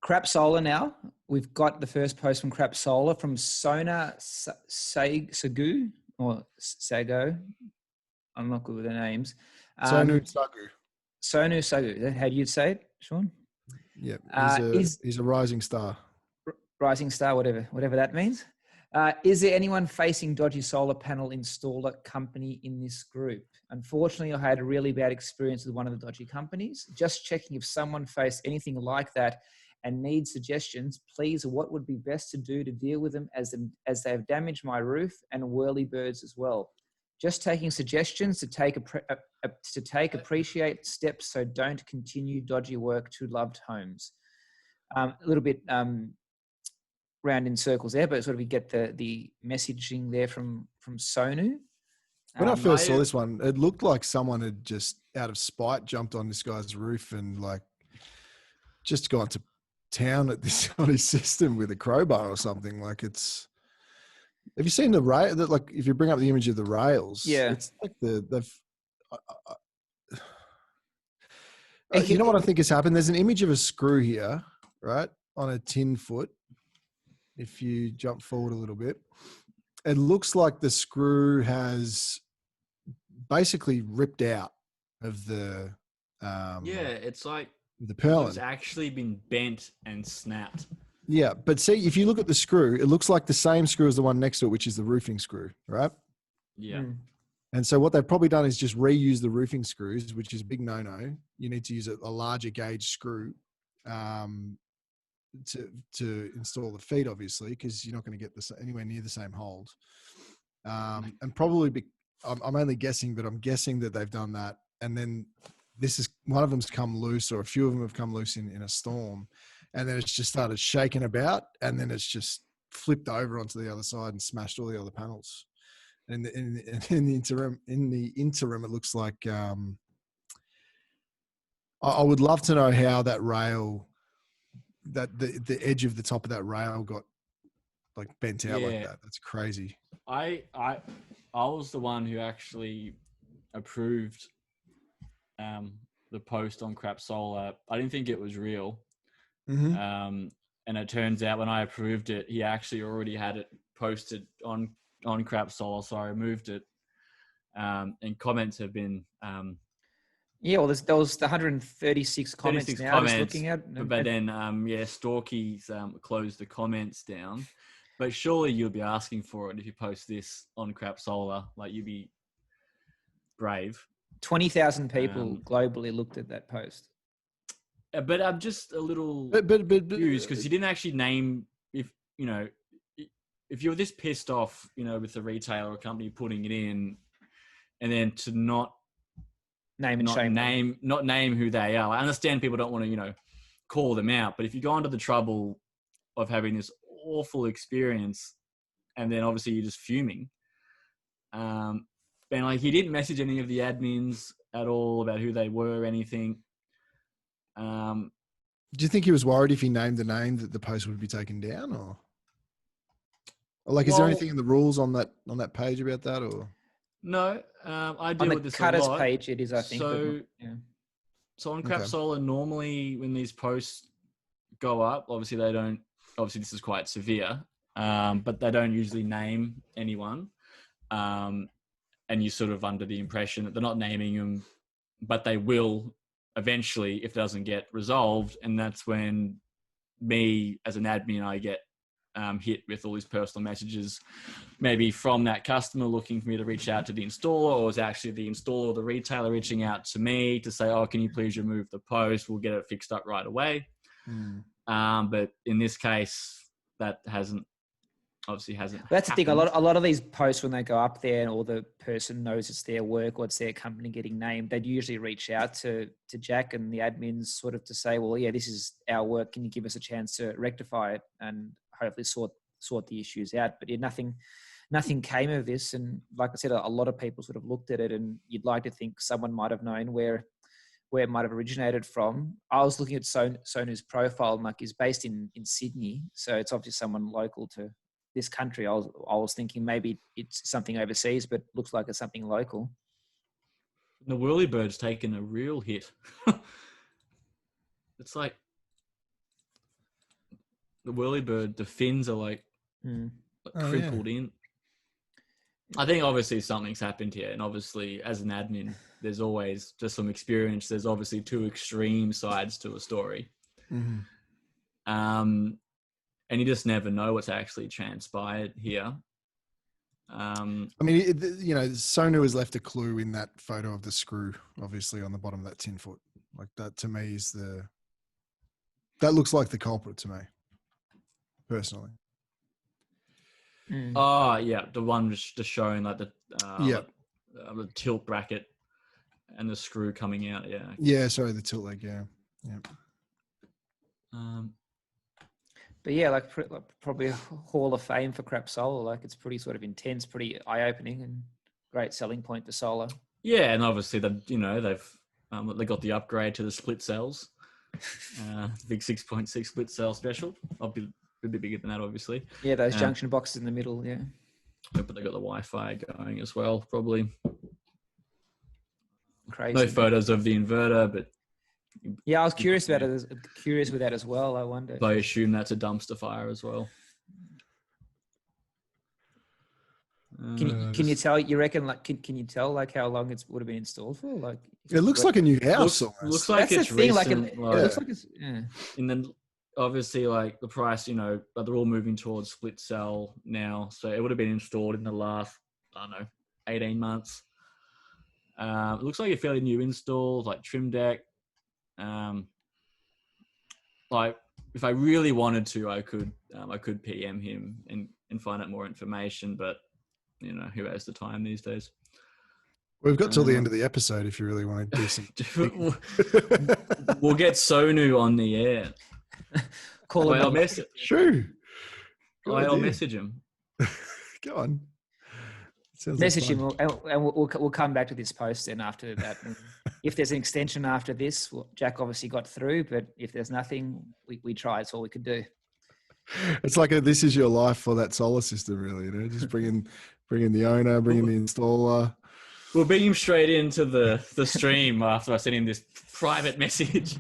Crap Solar now. We've got the first post from Crap Solar from Saggoo or Saggoo. I'm not good with the names. Sonu Saggoo. Sonu Saggoo. How do you say it, Sean? Yeah, he's a rising star. Rising star, whatever that means. Is there anyone facing dodgy solar panel installer company in this group? Unfortunately, I had a really bad experience with one of the dodgy companies. Just checking if someone faced anything like that and needs suggestions, please, what would be best to do to deal with them as they have damaged my roof and whirlybirds as well. Just taking suggestions to take appreciate steps so don't continue dodgy work to loved homes. A little bit round in circles there, but sort of we get the messaging there from Sonu. When I first saw this one, it looked like someone had just out of spite jumped on this guy's roof and like just gone to town at this on his system with a crowbar or something. Like it's. Have you seen the rail? Like if you bring up the image of the rails, yeah, it's like you know what I think has happened? There's an image of a screw here, right, on a tin foot. If you jump forward a little bit, it looks like the screw has basically ripped out of the. It's like the purlin. It's actually been bent and snapped. Yeah, but see, if you look at the screw, it looks like the same screw as the one next to it, which is the roofing screw, right? Yeah. And so what they've probably done is just reuse the roofing screws, which is a big no-no. You need to use a larger gauge screw to install the feet, obviously, because you're not going to get this anywhere near the same hold. And probably, I'm only guessing, but I'm guessing that they've done that. And then this is one of them's come loose, or a few of them have come loose in a storm. And then it's just started shaking about, and then it's just flipped over onto the other side and smashed all the other panels. And in the interim, it looks like I would love to know how that rail, that the edge of the top of that rail got like bent out like that. That's crazy. I was the one who actually approved the post on Crap Solar. I didn't think it was real. Mm-hmm. And it turns out when I approved it, he actually already had it posted on Crap Solar, so I removed it. And comments have been well, there was the 136 comments now. Comments, just looking at, but then Storky's closed the comments down. But surely you'll be asking for it if you post this on Crap Solar. Like, you'd be brave. 20,000 people globally looked at that post. But I'm just a little confused because he didn't actually name, if you're this pissed off, with the retailer or company putting it in, and then to not name who they are. I understand people don't want to, call them out, but if you go into the trouble of having this awful experience and then obviously you're just fuming, and like he didn't message any of the admins at all about who they were or anything. Do you think he was worried if he named the name that the post would be taken down, or like, is there anything in the rules on that page about that, or? No, I deal with this a lot. On the cutters page, it is, I think. So on Crap Solar, normally when these posts go up, obviously this is quite severe, but they don't usually name anyone. And you're sort of under the impression that they're not naming them, but they will eventually if it doesn't get resolved. And that's when me as an admin, I get hit with all these personal messages, maybe from that customer looking for me to reach out to the installer, or is actually the installer or the retailer reaching out to me to say, can you please remove the post? We'll get it fixed up right away. But in this case, that hasn't That's happened. The thing. A lot of these posts, when they go up there or the person knows it's their work or it's their company getting named, they'd usually reach out to Jack and the admins sort of to say, well, yeah, this is our work. Can you give us a chance to rectify it and hopefully sort the issues out? But nothing came of this. And like I said, a lot of people sort of looked at it, and you'd like to think someone might have known where it might have originated from. I was looking at Sonu's profile, and like, he's based in Sydney. So it's obviously someone local to this country. I was thinking maybe it's something overseas, but looks like it's something local. The whirlybird's taken a real hit. It's like, the whirlybird, the fins are like crinkled in. I think obviously something's happened here, and obviously as an admin, there's always just some experience. There's obviously two extreme sides to a story, and you just never know what's actually transpired here. I mean, Sonu has left a clue in that photo of the screw, obviously on the bottom of that tin foot. Like that to me is that looks like the culprit to me, personally. Oh yeah, the one just showing like the tilt bracket and the screw coming out. Yeah. Yeah, sorry, the tilt leg. Yeah. But yeah, like probably a hall of fame for crap solar. Like it's pretty sort of intense, pretty eye-opening, and great selling point for solar. Yeah, and obviously they've they got the upgrade to the split cells, big 6.6 split cell special. I'll be a bit bigger than that, obviously. Yeah, those junction boxes in the middle. Yeah, but they got the Wi-Fi going as well, probably. Crazy. No photos of the inverter, but yeah, I was curious about it. Curious with that as well. I wonder. I assume that's a dumpster fire as well. Can you tell? You reckon? Like, can you tell like how long it would have been installed for? Like, it looks like a new house. Looks like that's it's the thing. recent. It looks like it's. Yeah. And then obviously, like the price, they're all moving towards split cell now, so it would have been installed in the last, 18 months. It looks like a fairly new install, like trim deck. Like if I really wanted to, I could PM him and find out more information, but who has the time these days? We've got till the end of the episode if you really want to do some. We'll get Sonu on the air. Call him. I'll message. True. I'll message him. Go on. Message him, and we'll come back to this post then after that. And if there's an extension after this, Jack obviously got through, but if there's nothing, we try. It's all we could do. It's like this is your life for that solar system, really. Just bring in the owner, bring in the installer. We'll bring him straight into the stream after I send him this private message.